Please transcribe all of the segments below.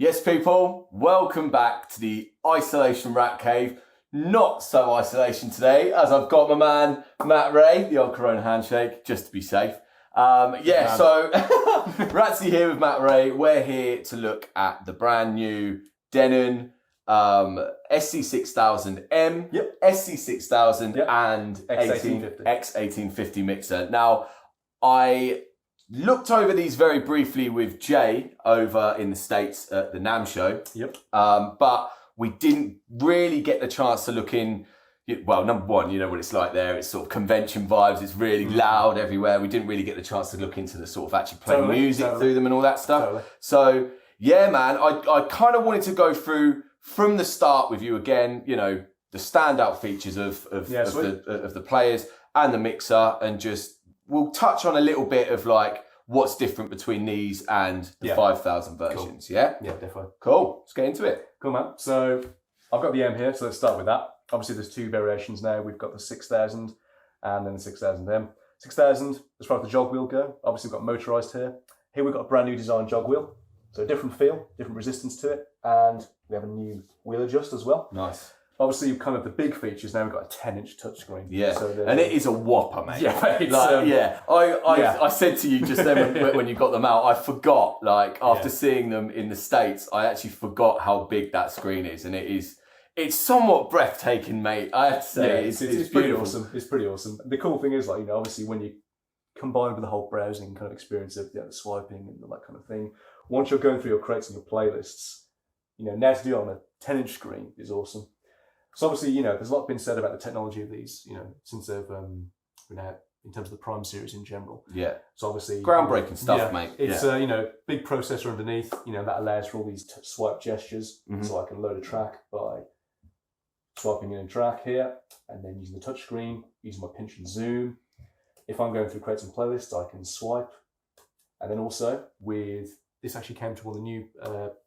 Yes, people, welcome back to the Isolation Ratcave. Not so isolation today, as I've got my man, Matt Reay, the old Corona handshake, just to be safe. So Ratzi here with Matt Reay. We're here to look at the brand new Denon SC6000M, SC6000 and X1850 mixer. Now, I looked over these very briefly with Jay over in the States at the NAMM show. But we didn't really get the chance to look in. Well, number one, you know what it's like there. It's sort of convention vibes. It's really loud everywhere. We didn't really get the chance to look into the sort of actually playing music through them and all that stuff. So, yeah, man, I kind of wanted to go through from the start with you again, you know, the standout features of the players and the mixer, and just we'll touch on a little bit of like what's different between these and the 5000 versions. Cool. Yeah, definitely. Cool. Let's get into it. Cool, man. So I've got the M here, so let's start with that. Obviously, there's two variations now. We've got the 6000 and then the 6000M. 6000, as far as the jog wheel go, obviously we've got motorised here. Here we've got a brand new design jog wheel. So a different feel, different resistance to it, and we have a new wheel adjust as well. Nice. Obviously, kind of the big features now, we've got a 10-inch touchscreen. Yeah, so and it is a whopper, mate. Yeah, I said to you just then when you got them out, I forgot, like, after seeing them in the States, I actually forgot how big that screen is, and it's somewhat breathtaking, mate. I have to say, it's pretty awesome. It's pretty awesome. The cool thing is, like, you know, obviously when you combine with the whole browsing kind of experience of the swiping and all that kind of thing, once you're going through your crates and your playlists, you know, now to do it on a 10-inch screen is awesome. So obviously, you know, there's a lot been said about the technology of these, you know, since they've been out in terms of the Prime series in general. Yeah. So obviously, groundbreaking stuff, mate. It's you know, big processor underneath, you know, that allows for all these swipe gestures. So I can load a track by swiping in a track here, and then using the touchscreen, using my pinch and zoom. If I'm going through crates and playlists, I can swipe, and then also with this actually came to all the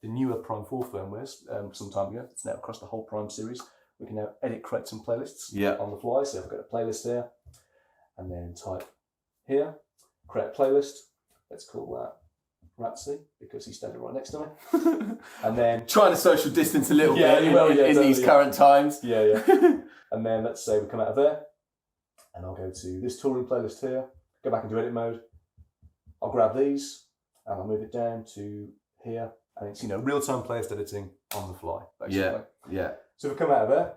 newer Prime 4 firmwares some time ago. It's now across the whole Prime series. We can now edit crates and playlists on the fly. So if I've got a playlist here, and then type here, create a playlist. Let's call that Ratzi, because he's standing right next to me. And then trying to social distance a little bit in these current times. And then let's say we come out of there, and I'll go to this touring playlist here, go back into edit mode. I'll grab these, and I'll move it down to here, and it's, you know, real-time playlist editing on the fly, basically. Yeah. So we come out of there.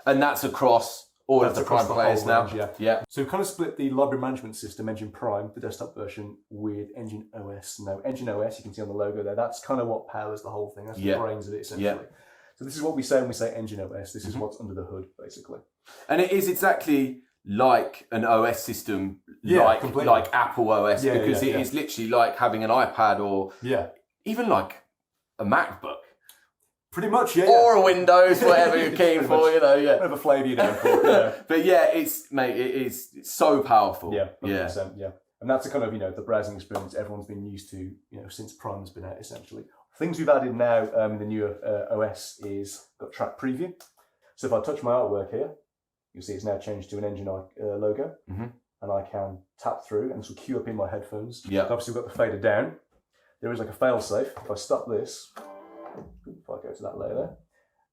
And that's across all of the Prime players now. Yeah. So we've kind of split the library management system, Engine Prime, the desktop version, with Engine OS. Now, Engine OS, you can see on the logo there, that's kind of what powers the whole thing. That's the brains of it, essentially. So this is what we say when we say Engine OS. This is what's under the hood, basically. And it is exactly like an OS system, like Apple OS, because it is literally like having an iPad or even like a MacBook. Pretty much, or a Windows, whatever you're keen for, you know, whatever flavour you're going for. But yeah, it's so powerful. Yeah, 100%, And that's the kind of, you know, the browsing experience everyone's been used to, you know, since Prime has been out, essentially. Things we've added now in the newer OS is got track preview. So if I touch my artwork here, you'll see it's now changed to an Engine logo, and I can tap through, and this will queue up in my headphones. Yeah. Obviously, we've got the fader down. There is like a fail safe. If I stop this, if I go to that layer there,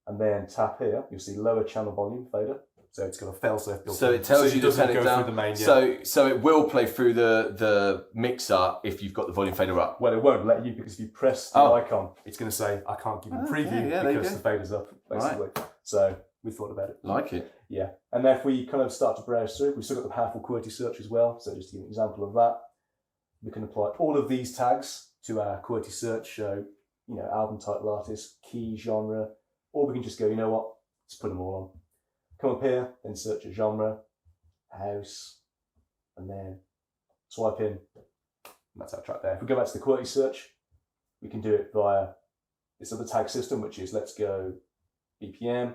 and then tap here, you'll see lower channel volume fader. So it's got a failsafe built in. So it tells you to turn it down. So it will play through the mixer if you've got the volume fader up. Well, it won't let you, because if you press the icon, it's going to say, I can't give you a preview because the fader's up, basically. Right. So we thought about it. Like it. Yeah. And then if we kind of start to browse through, we've still got the powerful Qwerty Search as well. So just to give an example of that, we can apply all of these tags to our Qwerty Search. So, you know, album, title, artist, key, genre, or we can just go, you know what, let's put them all on. Come up here, then search a genre, house, and then swipe in, and that's our track there. If we go back to the Qwerty Search, we can do it via this other tag system, which is let's go BPM,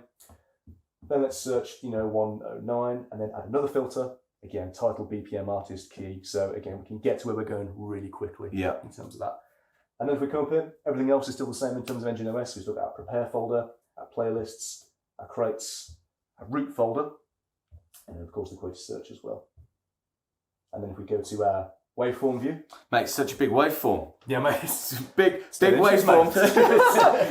then let's search, you know, 109, and then add another filter, again, title, BPM, artist, key, so again, we can get to where we're going really quickly in terms of that. And then if we come up here, everything else is still the same in terms of Engine OS. We've still got our prepare folder, our playlists, our crates, our root folder, and then of course the Qwerty Search as well. And then if we go to our waveform view. Mate, such a big waveform. Yeah, mate. Big waveform.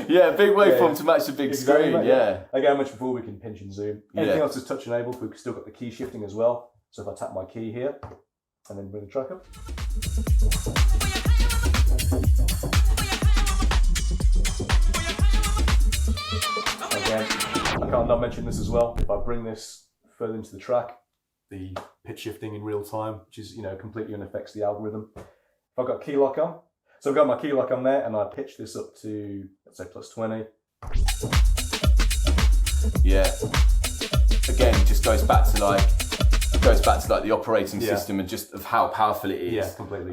Yeah, big waveform to match the big screen. Mate. Yeah. Again, I mentioned before, we can pinch and zoom. Anything else is touch enabled. We've still got the key shifting as well. So if I tap my key here and then bring the track up. Again, I can't not mention this as well. If I bring this further into the track, the pitch shifting in real time, which is, completely unaffects the algorithm. If I've got key lock on, so I've got my key lock on there, and I pitch this up to, let's say, plus 20. Yeah. Again, it just goes back to like the operating system and just of how powerful it is. Yeah, completely.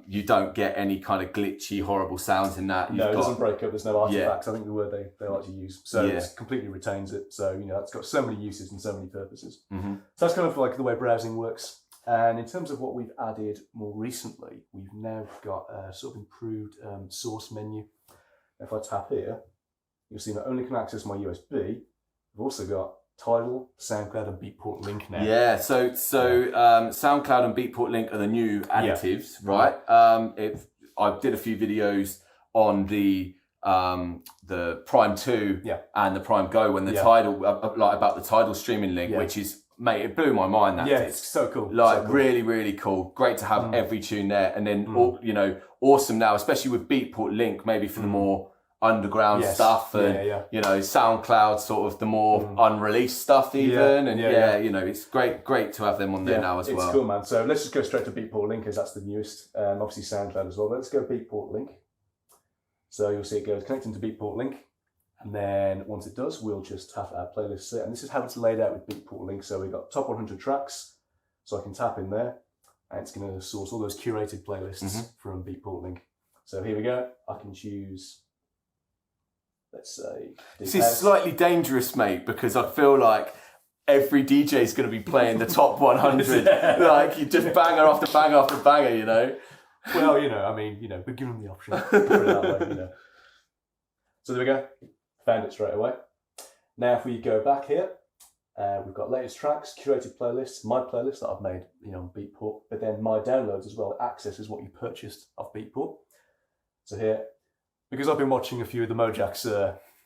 You don't get any kind of glitchy, horrible sounds in that. No, it doesn't break up. There's no artifacts. I think the word they like to use. So it completely retains it. So it's got so many uses and so many purposes. Mm-hmm. So that's kind of like the way browsing works. And in terms of what we've added more recently, we've now got a sort of improved source menu. If I tap here, you'll see not only can I access my USB, I've also got Tidal, SoundCloud, and Beatport Link now. Yeah, so SoundCloud and Beatport Link are the new additives, right? I did a few videos on the Prime 2 and the Prime Go when the Tidal, like about the Tidal streaming link, which is, mate, it blew my mind. That it's so cool. Like so cool. really, really cool. Great to have every tune there, and then awesome now, especially with Beatport Link, maybe for the more underground stuff and SoundCloud, sort of the more unreleased stuff even, it's great to have them on there now as well. It's cool, man. So let's just go straight to Beatport Link, because that's the newest. Obviously SoundCloud as well. But let's go Beatport Link. So you'll see it goes connecting to Beatport Link, and then once it does, we'll just have our playlist set. And this is how it's laid out with Beatport Link. So we've got top 100 tracks, so I can tap in there, and it's going to source all those curated playlists from Beatport Link. So here we go. I can choose, let's say, this is slightly dangerous, mate, because I feel like every DJ is going to be playing the top 100. Like, you just banger after banger after banger, Well, we're giving them the option. Put it that way, So there we go. Found it straight away. Now, if we go back here, we've got latest tracks, curated playlists, my playlist that I've made, on Beatport, but then my downloads as well. It accesses what you purchased off Beatport. So here, because I've been watching a few of the Mojack's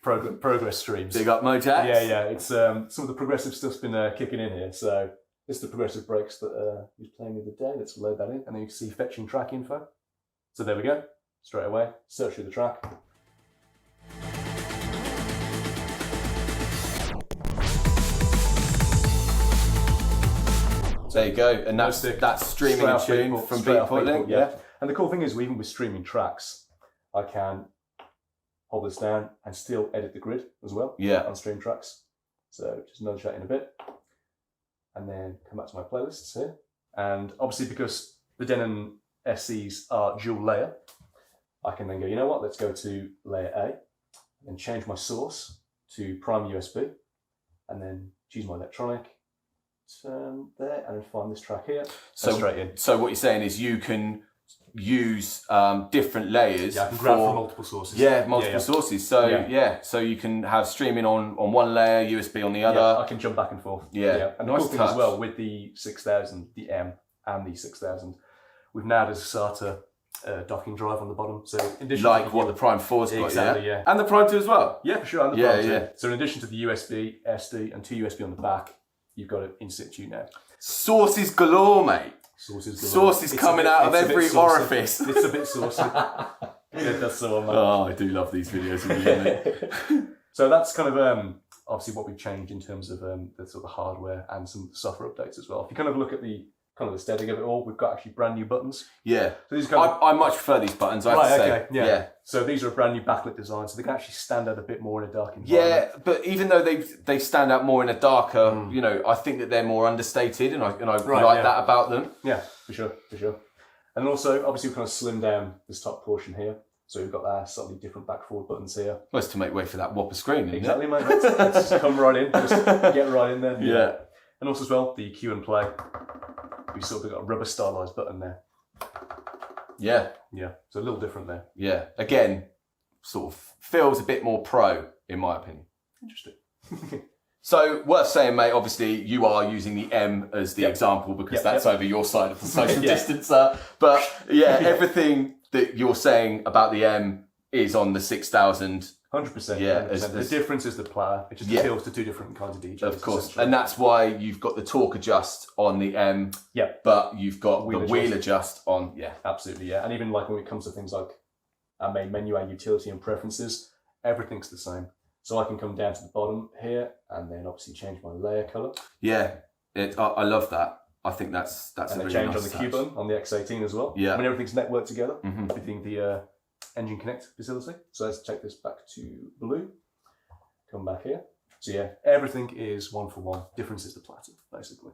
progress streams. Big up Mojack. Yeah. It's some of the progressive stuff's been kicking in here. So this is the progressive breaks that he was playing the other day. Let's load that in, and then you can see fetching track info. So there we go. Straight away, search through the track. There you go, and that's streaming a tune from Beatport Link. Yeah. And the cool thing is, even with streaming tracks, I can hold this down and still edit the grid as well. Yeah. On stream tracks. So just another chat in a bit, and then come back to my playlists here. And obviously, because the Denon SCs are dual layer, I can then go, you know what? Let's go to layer A, and change my source to Prime USB, and then choose my electronic. Turn there and find this track here. So straight in. So what you're saying is you can use different layers. Yeah, I can grab from multiple sources. Yeah, multiple sources. So so you can have streaming on one layer, USB on the other. Yeah, I can jump back and forth. Yeah. And the cool thing as well with the 6000, the M and the 6000, we've now added a SATA docking drive on the bottom. So in addition like what the Prime 4's got, exactly, yeah. And the Prime 2 as well. Yeah, for sure. And the Prime 2. Yeah. So in addition to the USB, SD, and 2 USB on the back, you've got it in situ now. Sources galore, mate. Sources coming out of every orifice. It's a bit saucy. Yeah, that's the one, man. Oh, I do love these videos of you, mate. So that's kind of obviously what we've changed in terms of the sort of hardware and some software updates as well. If you kind of look at the kind of aesthetic of it all, we've got actually brand new buttons. Yeah. So these kind of, I much prefer these buttons, I have to say. Okay, yeah. So these are a brand new backlit design, so they can actually stand out a bit more in a dark environment. Yeah, but even though they stand out more in a darker, I think that they're more understated, and I like that about them. Yeah, for sure. And then also, obviously, we've kind of slimmed down this top portion here. So we've got our slightly different back-forward buttons here. Well, it's to make way for that whopper screen, isn't exactly, mate. Let's just come right in. Just get right in there. Yeah. And also as well, the cue and play. We've sort of got a rubber stylised button there. Yeah. Yeah. So a little different there. Yeah. Again, sort of feels a bit more pro, in my opinion. Interesting. So worth saying, mate, obviously you are using the M as the example because that's over your side of the social distancer. But everything that you're saying about the M is on the 6000. 100%. Yeah. 100%. The difference is the platter. It just appeals to two different kinds of DJs. Of course. And that's why you've got the torque adjust on the M. Yeah. But you've got the wheel adjust on. Yeah. Absolutely. Yeah. And even like when it comes to things like our main menu, our utility and preferences, everything's the same. So I can come down to the bottom here and then obviously change my layer color. Yeah, I love that. I think that's and a really change nice on the Q button on the X18 as well. Yeah. When everything's networked together within the Engine Connect facility. So let's take this back to blue. Come back here. So yeah, everything is one for one. Difference is the platter, basically.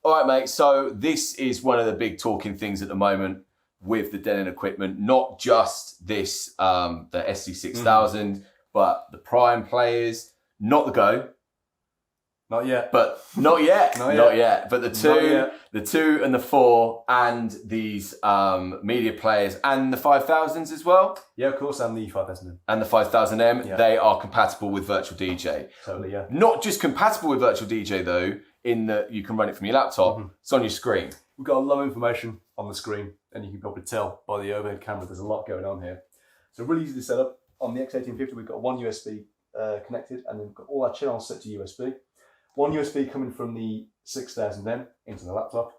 All right, mate. So this is one of the big talking things at the moment with the Denon equipment. Not just this, the SC6000. But the Prime players, not the Go. Not yet. But not yet. Not yet. But the 2 and the 4 and these media players and the 5000s as well. Yeah, of course, and the 5000M. And the 5000M, they are compatible with Virtual DJ. Totally, yeah. Not just compatible with Virtual DJ though, in that you can run it from your laptop. It's on your screen. We've got a lot of information on the screen, and you can probably tell by the overhead camera there's a lot going on here. So really easy to set up. On the X1850, we've got one USB connected, and then we've got all our channels set to USB. One USB coming from the 6000M into the laptop.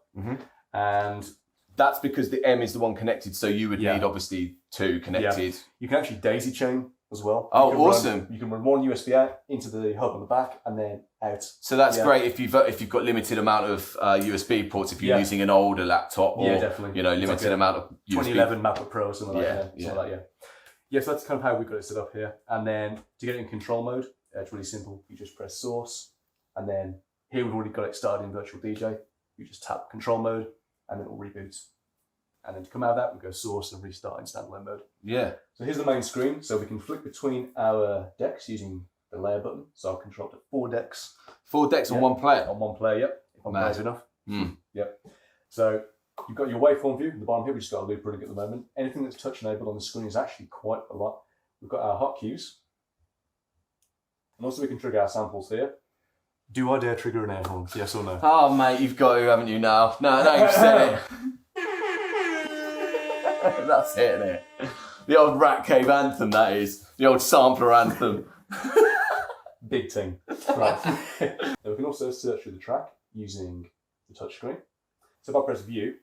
And that's because the M is the one connected, so you would need obviously 2 connected. You can actually daisy chain as well. Oh, awesome. You can run one USB out into the hub on the back and then out. So that's great if you've got limited amount of USB ports, if you're using an older laptop or definitely. Limited amount of USB. 2011 MacBook Pro or something like that. Yeah, so that's kind of how we've got it set up here. And then to get it in control mode, it's really simple. You just press source, and then here we've already got it started in Virtual DJ. You just tap control mode, and then it will reboot. And then to come out of that, we go source and restart in standalone mode. Yeah. So here's the main screen. So we can flick between our decks using the layer button. So I'll control up to 4 decks. 4 decks on one player? On one player, yep. If one player's enough. Yep. So you've got your waveform view at the bottom here. We've just got a loop running at the moment. Anything that's touch enabled on the screen is actually quite a lot. We've got our hotkeys. And also we can trigger our samples here. Do I dare trigger an air horn? Yes or no? Oh, mate, you've got to, haven't you now? No, you've said it. That's it, isn't it? The old Ratcave anthem, that is. The old sampler anthem. Big thing. Right. Then we can also search through the track using the touchscreen. So if I press view,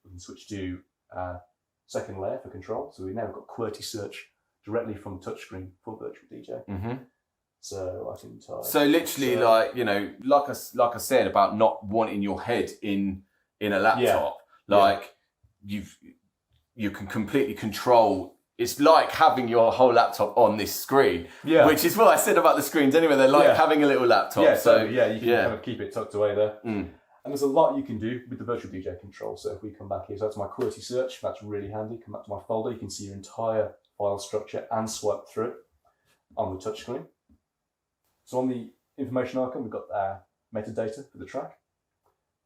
we can switch to second layer for control. So we've now got Qwerty Search directly from touchscreen for Virtual DJ. So I can type. So literally, like I said about not wanting your head in a laptop, you can completely control. It's like having your whole laptop on this screen, which is what I said about the screens anyway. They're like having a little laptop. You can kind of keep it tucked away there. And there's a lot you can do with the Virtual DJ control. So if we come back here, so that's my Qwerty Search. That's really handy. Come back to my folder. You can see your entire file structure and swipe through it on the touchscreen. So on the information icon, we've got our metadata for the track.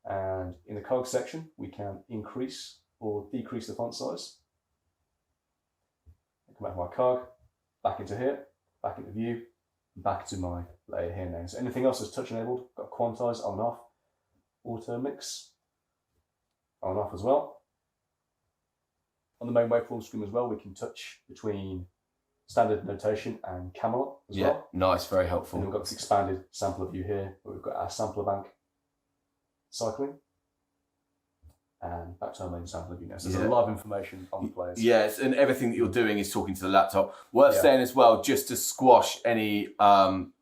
And in the cog section, we can increase or decrease the font size. Come back to my cog, back into here, back into view, back to my layer here now. So anything else that's touch enabled, got quantize on and off, auto mix on and off as well. On the main waveform screen as well, we can touch between standard notation and Camelot as well. Nice, very helpful. And we've got this expanded sampler view here, where we've got our sampler bank cycling. And back to our main sampler view now. So there's a lot of information on the players. Yes, and everything that you're doing is talking to the laptop. Worth saying as well, just to squash any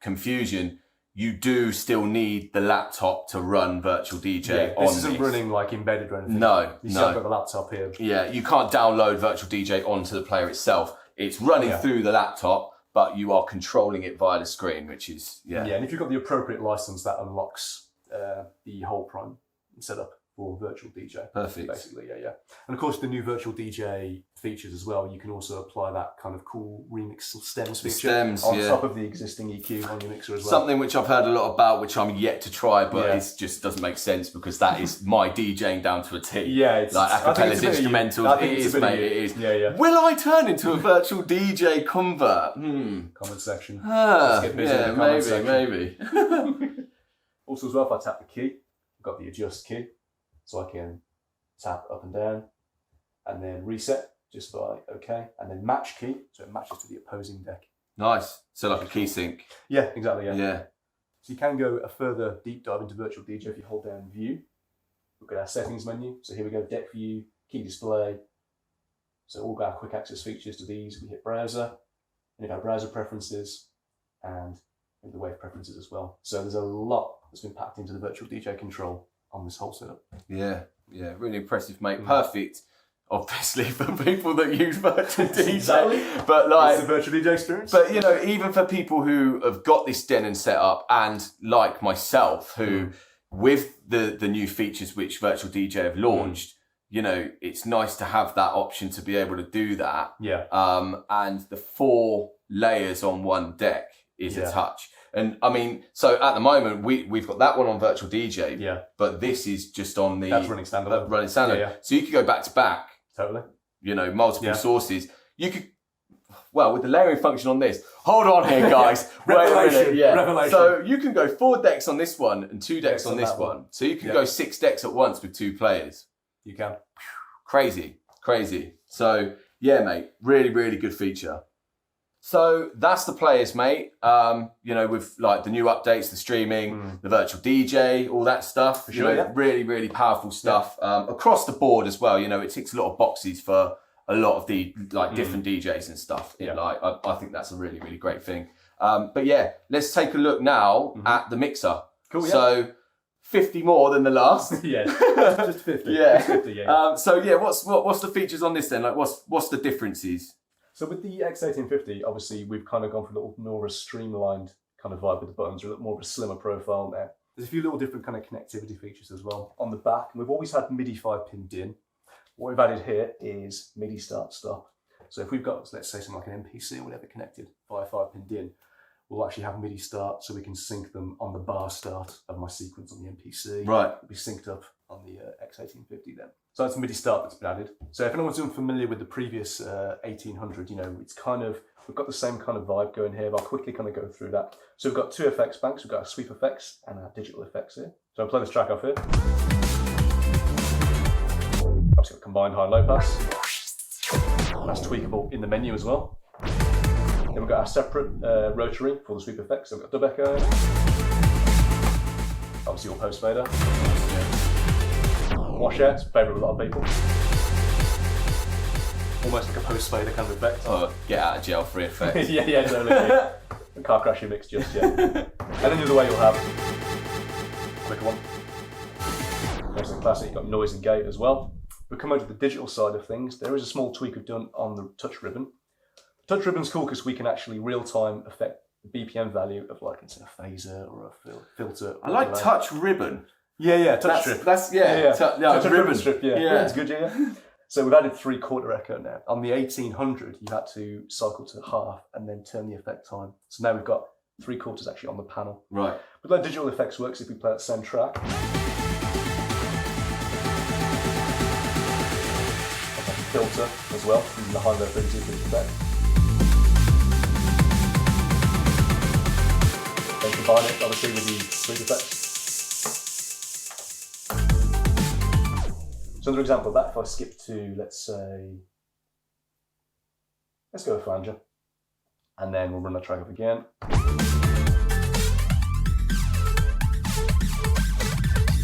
confusion, you do still need the laptop to run Virtual DJ on this. This isn't running like embedded or anything. No, you still got the laptop here. Yeah, you can't download Virtual DJ onto the player itself. It's running through the laptop, but you are controlling it via the screen, which is, Yeah, and if you've got the appropriate license, that unlocks the whole Prime setup for virtual DJ. Perfect. Basically, yeah. And of course, the new virtual DJ features as well. You can also apply that kind of cool remix stems feature on top of the existing EQ on your mixer as well. Something which I've heard a lot about, which I'm yet to try, but it just doesn't make sense because that is my DJing down to a T. Yeah, it's like acapellas, instrumentals. It is, mate. It is. Yeah. Will I turn into a virtual DJ convert? Comment section. Let's get busy in the comment section. Maybe. Also, as well, if I tap the key, I've got the adjust key, so I can tap up and down, and then reset just by OK, and then match key, so it matches to the opposing deck. Nice. So like a key sync. Yeah, exactly. Yeah. So you can go a further deep dive into virtual DJ if you hold down View. Look at our settings menu. So here we go, deck view, key display. So all our quick access features to these. We hit browser, and our browser preferences, and the wave preferences as well. So there's a lot that's been packed into the virtual DJ control on this whole setup. Yeah, really impressive, mate. Perfect, obviously, for people that use virtual DJ. Exactly. But like, it's the virtual DJ experience. But you know, even for people who have got this Denon set up, and like myself, who with the new features which virtual DJ have launched, you know, it's nice to have that option to be able to do that. Yeah. And the 4 layers on one deck is a touch. And I mean, so at the moment we've got that one on virtual DJ. Yeah. But this is just on the running standalone. Yeah. So you could go back to back. Totally. You know, multiple sources. You could, well, with the layering function on this. Hold on here, guys. Wait a minute. Yeah. Revelation. So you can go 4 decks on this one and 2 decks on this one. So you can go 6 decks at once with 2 players. You can. Crazy. So yeah, mate, really, really good feature. So that's the players, mate. You know, with like the new updates, the streaming, the virtual DJ, all that stuff. Really, really powerful stuff across the board as well. You know, it ticks a lot of boxes for a lot of the like different DJs and stuff. Like, I think that's a really, really great thing. But yeah, let's take a look now at the mixer. Cool. Yeah. So 50 more than the last. Just 50. Yeah. Just 50, yeah. So yeah, what's the features on this then? Like, what's the differences? So with the X1850, obviously we've kind of gone for a little more of a streamlined kind of vibe with the buttons, or a little more of a slimmer profile there. There's a few little different kind of connectivity features as well on the back. And we've always had MIDI 5-pin DIN. What we've added here is MIDI start stop. So if we've got, let's say, something like an MPC or whatever connected via 5-pin DIN, we'll actually have MIDI start, so we can sync them on the bar start of my sequence on the MPC. Right. It'll be synced up on the X1850 then. So that's MIDI start that's been added. So if anyone's unfamiliar with the previous 1800, you know, it's kind of, we've got the same kind of vibe going here, but I'll quickly kind of go through that. So we've got 2 effects banks. We've got our sweep effects and our digital effects here. So I'll play this track off here. Obviously got combined high and low pass. That's tweakable in the menu as well. Then we've got our separate rotary for the sweep effects. So we've got dub echo. Obviously all post fader. Washouts, favourite with a lot of people. Almost like a post fader kind of effect. Oh, get out of jail free effect. yeah, totally. Can't crash your mix just yet. And then the other way you'll have quicker one. There's the classic, you've got noise and gate as well. We come over to the digital side of things. There is a small tweak we've done on the touch ribbon. Touch ribbon's cool because we can actually real-time affect the BPM value of, like, it's a phaser or a filter. I like touch ribbon. Yeah, touch strip. Touch ribbon strip, yeah. It's good, yeah. So we've added 3/4 echo now. On the 1800, you had to cycle to half and then turn the effect time. So now we've got 3/4 actually on the panel. Right. But like digital effects works if we play that same track. Filter as well, using the high-low frequency effect. Then combine it obviously with the sweep effects. So another example of that, if I skip to, let's go with flanger, and then we'll run that track up again.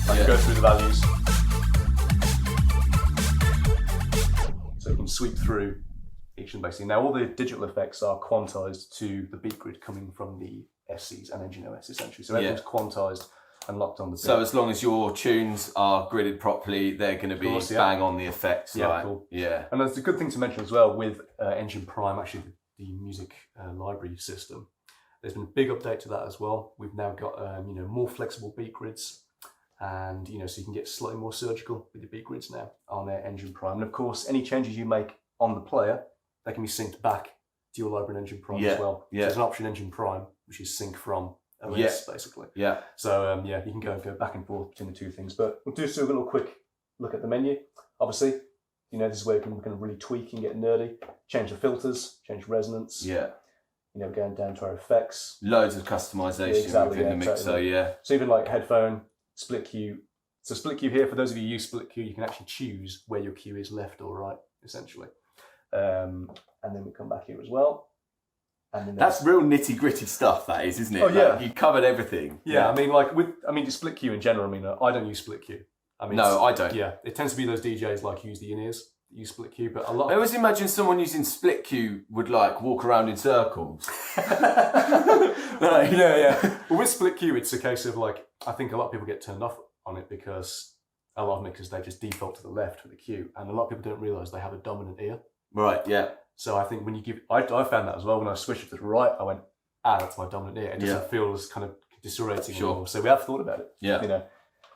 I can go through the values. So you can sweep through each and basically. Now all the digital effects are quantized to the beat grid coming from the SCs and Engine OS essentially. So everything's quantized and locked on the beat. So as long as your tunes are gridded properly, they're going to be bang on the effects. Yeah, right? Cool. Yeah. And that's a good thing to mention as well with Engine Prime, actually the music library system. There's been a big update to that as well. We've now got more flexible beat grids. And, so you can get slightly more surgical with your beat grids now on their Engine Prime. And of course, any changes you make on the player, they can be synced back to your library in Engine Prime as well. Yeah. So there's an option in Engine Prime, which is sync from OS, basically. Yeah. So, you can go back and forth between the two things. But we'll do a little quick look at the menu. Obviously, this is where we can really tweak and get nerdy. Change the filters, change resonance. Yeah. Going down to our effects. Loads of customization within the mixer, totally. So even like headphone, split cue. So split cue here, for those of you who use split cue, you can actually choose where your cue is, left or right, essentially. And then we come back here as well. And then that's real nitty gritty stuff, that is, isn't it? Oh, yeah. You covered everything. Yeah, the split cue in general, I don't use split cue. No, I don't. Yeah, it tends to be those DJs like use the in-ears, use split cue, but a lot. I always imagine someone using split cue would walk around in circles. Yeah. Well, with split cue, it's a case of I think a lot of people get turned off on it because a lot of mixers, they just default to the left for the cue, and a lot of people don't realise they have a dominant ear. Right. Yeah. So I think when you give, I found that as well when I switched it to the right, I went, that's my dominant ear. It doesn't feel as kind of disorienting anymore. So we have thought about it. Yeah.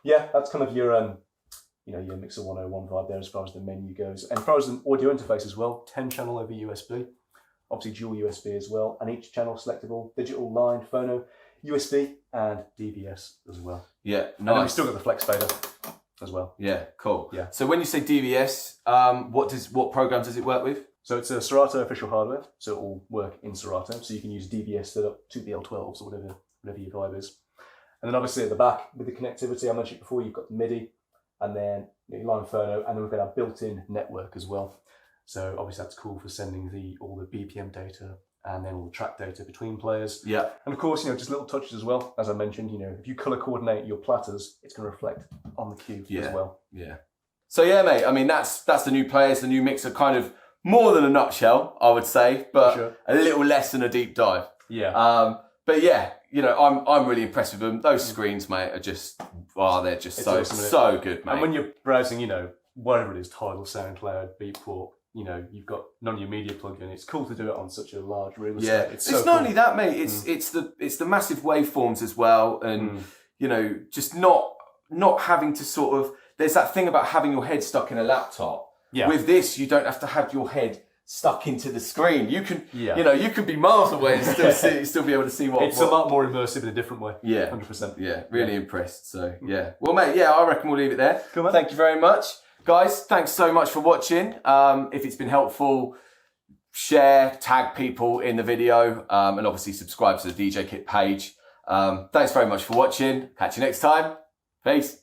Yeah, that's kind of your your Mixer 101 vibe there as far as the menu goes. And as far as an audio interface as well, 10 channel over USB, obviously dual USB as well, and each channel selectable, digital, line, phono, USB, and DVS as well. Yeah, nice. And then we still got the flex fader as well. Yeah, cool. Yeah. So when you say DVS, what program does it work with? So it's a Serato official hardware, so it will work in Serato. So you can use DVS set up to the L12s or whatever your vibe is. And then obviously at the back, with the connectivity, I mentioned before, you've got the MIDI, and then your line phono, and then we've got our built-in network as well. So obviously that's cool for sending all the BPM data and then all the track data between players. Yeah. And of course, just little touches as well. As I mentioned, if you color coordinate your platters, it's going to reflect on the cue as well. Yeah. So yeah, mate, I mean, that's the new players, the new mixer, kind of more than a nutshell, I would say, but a little less than a deep dive. Yeah. But yeah, I'm really impressed with them. Those screens, mate, are just, they're just so good, mate. And when you're browsing, whatever it is, Tidal, SoundCloud, Beatport, you've got none of your media plugged in. It's cool to do it on such a large real estate. Yeah, it's not cool. only that, mate. It's the massive waveforms as well, and just not having to sort of. There's that thing about having your head stuck in a laptop. Yeah. With this, you don't have to have your head stuck into the screen. You can, you can be miles away and still be able to see what. It's a lot more immersive in a different way. Yeah, 100%. Yeah, really impressed. So yeah, well, mate, I reckon we'll leave it there. Cool, man. Thank you very much, guys. Thanks so much for watching. If it's been helpful, share, tag people in the video, and obviously subscribe to the DJKit page. Thanks very much for watching. Catch you next time. Peace.